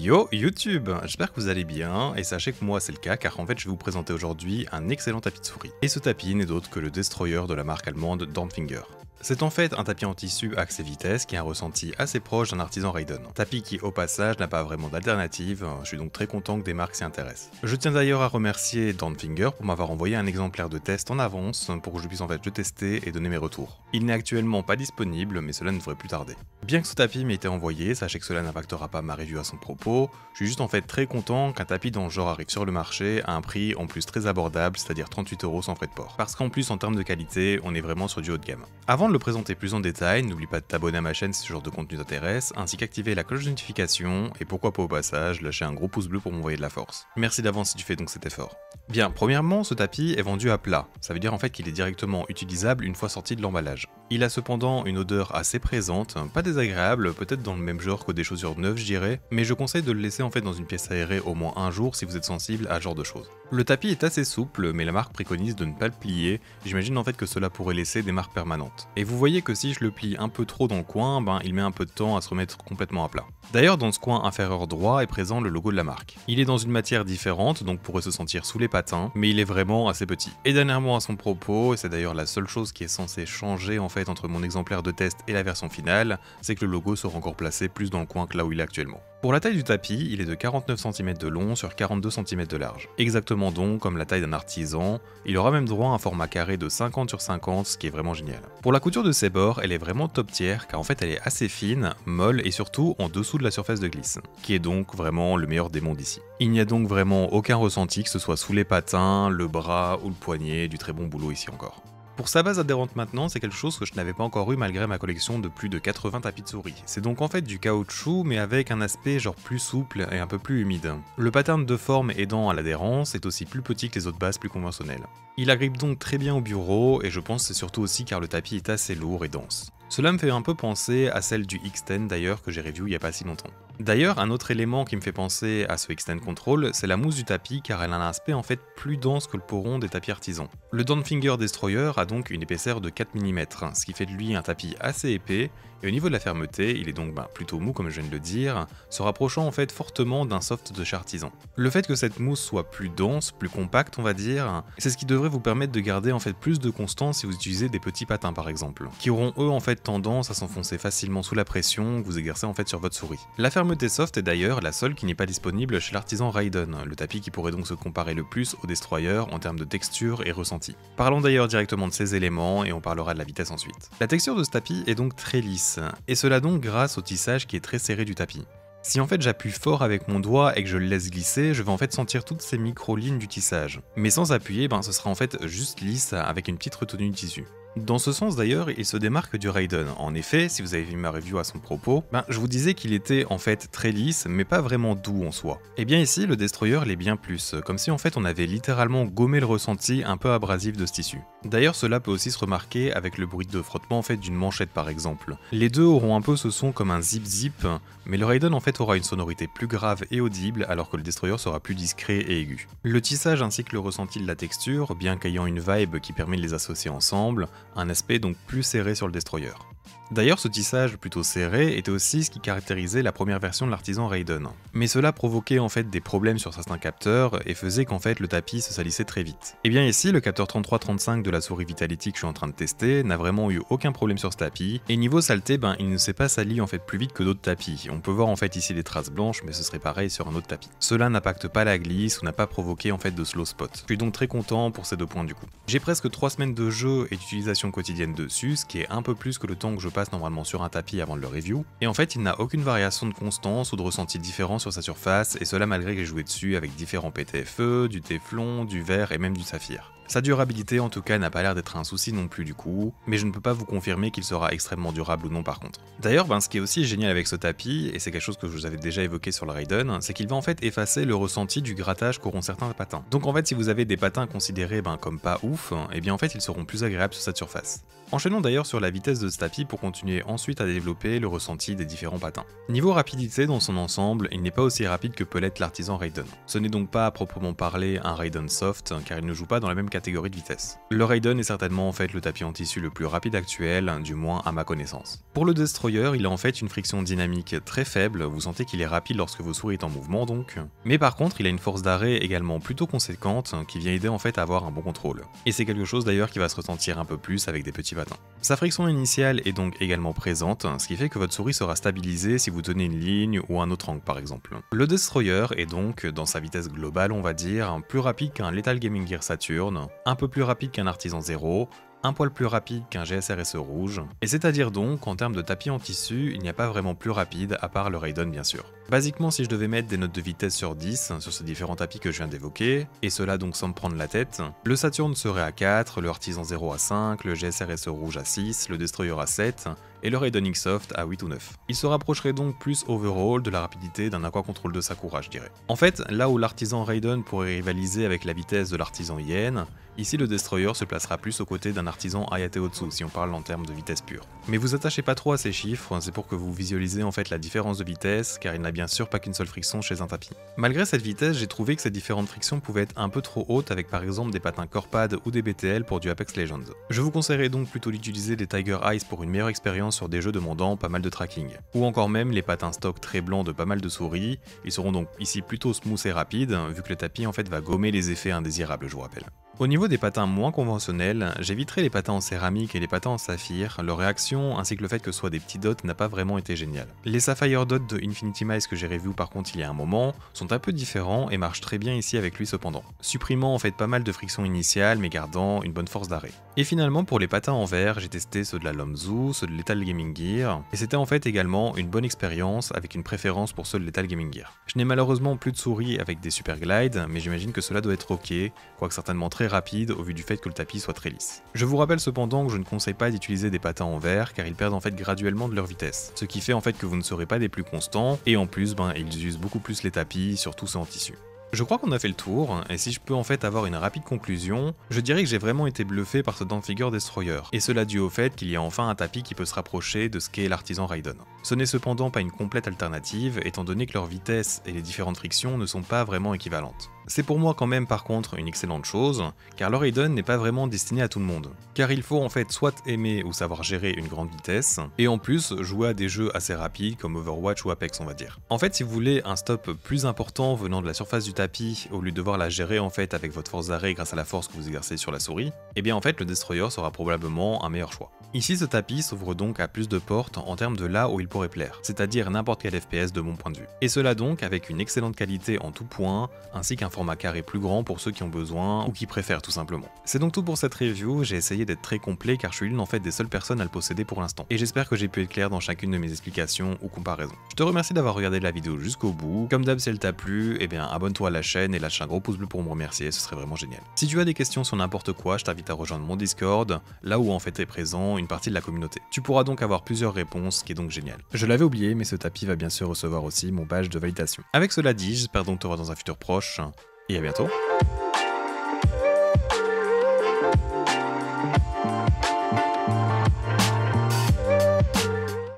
Yo YouTube, j'espère que vous allez bien, et sachez que moi c'est le cas car en fait je vais vous présenter aujourd'hui un excellent tapis de souris. Et ce tapis n'est d'autre que le Destroyer de la marque allemande Dornfinger. C'est en fait un tapis en tissu axe et vitesse qui a un ressenti assez proche d'un artisan Raiden. Tapis qui au passage n'a pas vraiment d'alternative, je suis donc très content que des marques s'y intéressent. Je tiens d'ailleurs à remercier Dornfinger pour m'avoir envoyé un exemplaire de test en avance pour que je puisse en fait le tester et donner mes retours. Il n'est actuellement pas disponible mais cela ne devrait plus tarder. Bien que ce tapis m'ait été envoyé, sachez que cela n'impactera pas ma review à son propos, je suis juste en fait très content qu'un tapis dans ce genre arrive sur le marché à un prix en plus très abordable, c'est-à-dire 38€ sans frais de port. Parce qu'en plus en termes de qualité, on est vraiment sur du haut de gamme. Avant de le présenter plus en détail, n'oublie pas de t'abonner à ma chaîne si ce genre de contenu t'intéresse, ainsi qu'activer la cloche de notification, et pourquoi pas au passage, lâcher un gros pouce bleu pour m'envoyer de la force. Merci d'avance si tu fais donc cet effort. Bien, premièrement, ce tapis est vendu à plat, ça veut dire en fait qu'il est directement utilisable une fois sorti de l'emballage. Il a cependant une odeur assez présente, pas désagréable, peut-être dans le même genre que des chaussures neuves je dirais, mais je conseille de le laisser en fait dans une pièce aérée au moins un jour si vous êtes sensible à ce genre de choses. Le tapis est assez souple, mais la marque préconise de ne pas le plier, j'imagine en fait que cela pourrait laisser des marques permanentes. Et vous voyez que si je le plie un peu trop dans le coin, il met un peu de temps à se remettre complètement à plat. D'ailleurs dans ce coin inférieur droit est présent le logo de la marque. Il est dans une matière différente, donc pourrait se sentir sous les patins, mais il est vraiment assez petit. Et dernièrement à son propos, et c'est d'ailleurs la seule chose qui est censée changer en fait entre mon exemplaire de test et la version finale, c'est que le logo sera encore placé plus dans le coin que là où il est actuellement. Pour la taille du tapis, il est de 49 cm de long sur 42 cm de large. Exactement donc comme la taille d'un artisan, il aura même droit à un format carré de 50 sur 50, ce qui est vraiment génial. Pour la couture de ses bords, elle est vraiment top tier car en fait elle est assez fine, molle et surtout en dessous de la surface de glisse, qui est donc vraiment le meilleur des mondes ici. Il n'y a donc vraiment aucun ressenti que ce soit sous les patins, le bras ou le poignet, du très bon boulot ici encore. Pour sa base adhérente maintenant, c'est quelque chose que je n'avais pas encore eu malgré ma collection de plus de 80 tapis de souris. C'est donc en fait du caoutchouc mais avec un aspect genre plus souple et un peu plus humide. Le pattern de forme aidant à l'adhérence est aussi plus petit que les autres bases plus conventionnelles. Il agrippe donc très bien au bureau et je pense que c'est surtout aussi car le tapis est assez lourd et dense. Cela me fait un peu penser à celle du X10 d'ailleurs que j'ai review il y a pas si longtemps. D'ailleurs, un autre élément qui me fait penser à ce X10 Control, c'est la mousse du tapis car elle a un aspect en fait plus dense que le peau rond des tapis artisans. Le Dornfinger Destroyer a donc une épaisseur de 4 mm, ce qui fait de lui un tapis assez épais, et au niveau de la fermeté, il est donc plutôt mou comme je viens de le dire, se rapprochant en fait fortement d'un soft de chez artisan. Le fait que cette mousse soit plus dense, plus compacte on va dire, c'est ce qui devrait vous permettre de garder en fait plus de constance si vous utilisez des petits patins par exemple, qui auront eux en fait tendance à s'enfoncer facilement sous la pression que vous exercez en fait sur votre souris. La fermeté soft est d'ailleurs la seule qui n'est pas disponible chez l'artisan Raiden, le tapis qui pourrait donc se comparer le plus au Destroyer en termes de texture et ressenti. Parlons d'ailleurs directement de ces éléments et on parlera de la vitesse ensuite. La texture de ce tapis est donc très lisse, et cela donc grâce au tissage qui est très serré du tapis. Si en fait j'appuie fort avec mon doigt et que je le laisse glisser, je vais en fait sentir toutes ces micro-lignes du tissage. Mais sans appuyer, ce sera en fait juste lisse avec une petite retenue de tissu. Dans ce sens d'ailleurs, il se démarque du Raiden. En effet, si vous avez vu ma review à son propos, je vous disais qu'il était en fait très lisse, mais pas vraiment doux en soi. Et bien ici, le Destroyer l'est bien plus, comme si en fait on avait littéralement gommé le ressenti un peu abrasif de ce tissu. D'ailleurs, cela peut aussi se remarquer avec le bruit de frottement en fait d'une manchette par exemple. Les deux auront un peu ce son comme un zip-zip, mais le Raiden en fait aura une sonorité plus grave et audible, alors que le Destroyer sera plus discret et aigu. Le tissage ainsi que le ressenti de la texture, bien qu'ayant une vibe qui permet de les associer ensemble, un aspect donc plus serré sur le Destroyer. D'ailleurs, ce tissage plutôt serré était aussi ce qui caractérisait la première version de l'artisan Raiden. Mais cela provoquait en fait des problèmes sur certains capteurs et faisait qu'en fait le tapis se salissait très vite. Et bien ici, le capteur 3335 de la souris Vitality que je suis en train de tester n'a vraiment eu aucun problème sur ce tapis, et niveau saleté, il ne s'est pas sali en fait plus vite que d'autres tapis. On peut voir en fait ici les traces blanches, mais ce serait pareil sur un autre tapis. Cela n'impacte pas la glisse ou n'a pas provoqué en fait de slow spot. Je suis donc très content pour ces deux points du coup. J'ai presque 3 semaines de jeu et d'utilisation quotidienne dessus, ce qui est un peu plus que le temps que je passe normalement sur un tapis avant de le review, et en fait il n'a aucune variation de constance ou de ressenti différent sur sa surface, et cela malgré que j'ai joué dessus avec différents PTFE, du téflon, du verre et même du saphir. Sa durabilité en tout cas n'a pas l'air d'être un souci non plus du coup, mais je ne peux pas vous confirmer qu'il sera extrêmement durable ou non par contre. D'ailleurs, ce qui est aussi génial avec ce tapis, et c'est quelque chose que je vous avais déjà évoqué sur le Raiden, c'est qu'il va en fait effacer le ressenti du grattage qu'auront certains patins. Donc en fait si vous avez des patins considérés comme pas ouf, et bien en fait ils seront plus agréables sur cette surface. Enchaînons d'ailleurs sur la vitesse de ce tapis pour continuer ensuite à développer le ressenti des différents patins. Niveau rapidité dans son ensemble, il n'est pas aussi rapide que peut l'être l'artisan Raiden. Ce n'est donc pas à proprement parler un Raiden soft, car il ne joue pas dans la même catégorie catégorie de vitesse. Le Raiden est certainement en fait le tapis en tissu le plus rapide actuel, du moins à ma connaissance. Pour le Destroyer, il a en fait une friction dynamique très faible, vous sentez qu'il est rapide lorsque vos souris est en mouvement donc, mais par contre il a une force d'arrêt également plutôt conséquente qui vient aider en fait à avoir un bon contrôle. Et c'est quelque chose d'ailleurs qui va se ressentir un peu plus avec des petits patins. Sa friction initiale est donc également présente, ce qui fait que votre souris sera stabilisée si vous tenez une ligne ou un autre angle par exemple. Le Destroyer est donc, dans sa vitesse globale on va dire, plus rapide qu'un Lethal Gaming Gear Saturn, un peu plus rapide qu'un Artisan Zero, un poil plus rapide qu'un GSRSE rouge, et c'est-à-dire donc qu'en termes de tapis en tissu, il n'y a pas vraiment plus rapide à part le Raiden bien sûr. Basiquement, si je devais mettre des notes de vitesse sur 10 sur ces différents tapis que je viens d'évoquer, et cela donc sans me prendre la tête, le Saturn serait à 4, le Artisan Zero à 5, le GSRSE rouge à 6, le Destroyer à 7, et le Raiden X-Soft à 8 ou 9. Il se rapprocherait donc plus overall de la rapidité d'un Aqua Control de Sakura je dirais. En fait, là où l'artisan Raiden pourrait rivaliser avec la vitesse de l'artisan Yen, ici le Destroyer se placera plus aux côtés d'un artisan Ayateotsu si on parle en termes de vitesse pure. Mais vous attachez pas trop à ces chiffres, c'est pour que vous visualisez en fait la différence de vitesse, car il n'a bien sûr pas qu'une seule friction chez un tapis. Malgré cette vitesse, j'ai trouvé que ces différentes frictions pouvaient être un peu trop hautes avec par exemple des patins Corpad ou des BTL pour du Apex Legends. Je vous conseillerais donc plutôt d'utiliser des Tiger Ice pour une meilleure expérience sur des jeux demandant pas mal de tracking. Ou encore même les patins stock très blancs de pas mal de souris, ils seront donc ici plutôt smooth et rapides, vu que le tapis en fait va gommer les effets indésirables je vous rappelle. Au niveau des patins moins conventionnels, j'éviterai les patins en céramique et les patins en saphir, leur réaction ainsi que le fait que ce soit des petits dots n'a pas vraiment été génial. Les Sapphire Dots de Infinity Mice que j'ai revu par contre il y a un moment, sont un peu différents et marchent très bien ici avec lui cependant, supprimant en fait pas mal de friction initiale mais gardant une bonne force d'arrêt. Et finalement pour les patins en verre, j'ai testé ceux de la Lomzu, ceux de Lethal Gaming Gear, et c'était en fait également une bonne expérience avec une préférence pour ceux de Lethal Gaming Gear. Je n'ai malheureusement plus de souris avec des Super Glide, mais j'imagine que cela doit être ok, quoique certainement très rapide au vu du fait que le tapis soit très lisse. Je vous rappelle cependant que je ne conseille pas d'utiliser des patins en verre car ils perdent en fait graduellement de leur vitesse, ce qui fait en fait que vous ne serez pas des plus constants et en plus ils usent beaucoup plus les tapis, surtout ceux en tissu. Je crois qu'on a fait le tour, et si je peux en fait avoir une rapide conclusion, je dirais que j'ai vraiment été bluffé par ce Dampfigure Destroyer, et cela dû au fait qu'il y a enfin un tapis qui peut se rapprocher de ce qu'est l'artisan Raiden. Ce n'est cependant pas une complète alternative, étant donné que leur vitesse et les différentes frictions ne sont pas vraiment équivalentes. C'est pour moi quand même par contre une excellente chose, car le Raiden n'est pas vraiment destiné à tout le monde. Car il faut en fait soit aimer ou savoir gérer une grande vitesse, et en plus jouer à des jeux assez rapides comme Overwatch ou Apex on va dire. En fait si vous voulez un stop plus important venant de la surface du tapis, au lieu de devoir la gérer en fait avec votre force d'arrêt grâce à la force que vous exercez sur la souris, et bien en fait le Destroyer sera probablement un meilleur choix. Ici ce tapis s'ouvre donc à plus de portes en termes de là où il pourrait plaire, c'est-à-dire n'importe quel FPS de mon point de vue. Et cela donc avec une excellente qualité en tout point, ainsi qu'un format carré plus grand pour ceux qui ont besoin ou qui préfèrent tout simplement. C'est donc tout pour cette review, j'ai essayé d'être très complet car je suis l'une en fait des seules personnes à le posséder pour l'instant. Et j'espère que j'ai pu être clair dans chacune de mes explications ou comparaisons. Je te remercie d'avoir regardé la vidéo jusqu'au bout. Comme d'hab si elle t'a plu, eh bien abonne-toi à la chaîne et lâche un gros pouce bleu pour me remercier, ce serait vraiment génial. Si tu as des questions sur n'importe quoi, je t'invite à rejoindre mon Discord, là où en fait est présent une partie de la communauté. Tu pourras donc avoir plusieurs réponses, ce qui est donc génial. Je l'avais oublié, mais ce tapis va bien sûr recevoir aussi mon badge de validation. Avec cela dit, j'espère donc te revoir dans un futur proche, et à bientôt.